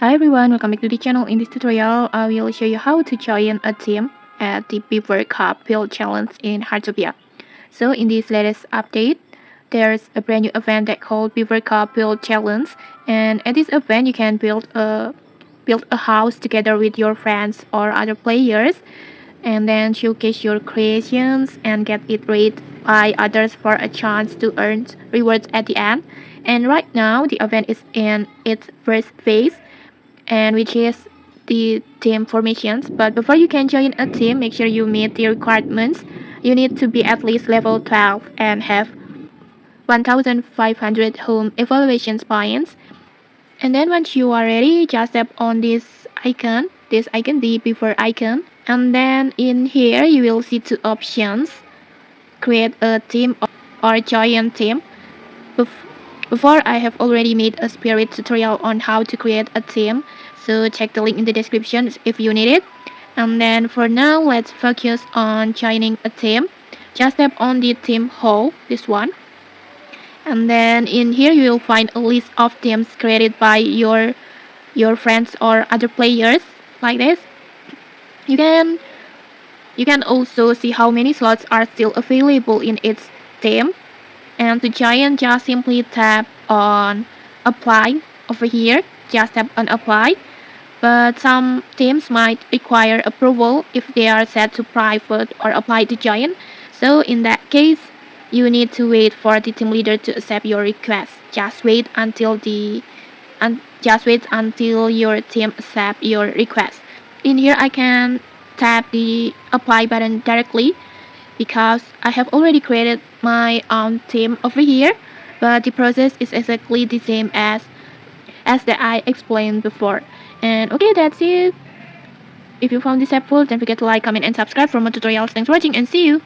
Hi everyone, welcome back to the channel. In this tutorial, I will show you how to join a team at the Beaver Cup Build Challenge in Heartopia. So in this latest update, there's a brand new event that called Beaver Cup Build Challenge, and at this event you can build a house together with your friends or other players, and then showcase your creations and get it rated by others for a chance to earn rewards at the end. And right now the event is in its first phase, and which is the team formations. But before you can join a team, make sure you meet the requirements. You need to be at least level 12 and have 1500 home evaluations points. And then once you are ready, just tap on this icon, the before icon. And then in here you will see two options: create a team or join team. Before, I have already made a spirit tutorial on how to create a team, so check the link in the description if you need it. And then for now, let's focus on joining a team. Just tap on the team hole, this one. And then in here you will find a list of teams created by your friends or other players, like this. You can also see how many slots are still available in each team. And to join, just simply tap on apply over here. Just tap on apply. But some teams might require approval if they are set to private or apply to join. So in that case, you need to wait for the team leader to accept your request. Just wait until your team accept your request. In here, I can tap the apply button directly because I have already created my own team over here, but the process is exactly the same as that I explained before. And okay, that's it. If you found this helpful, don't forget to like, comment, and subscribe for more tutorials. Thanks for watching, and see you.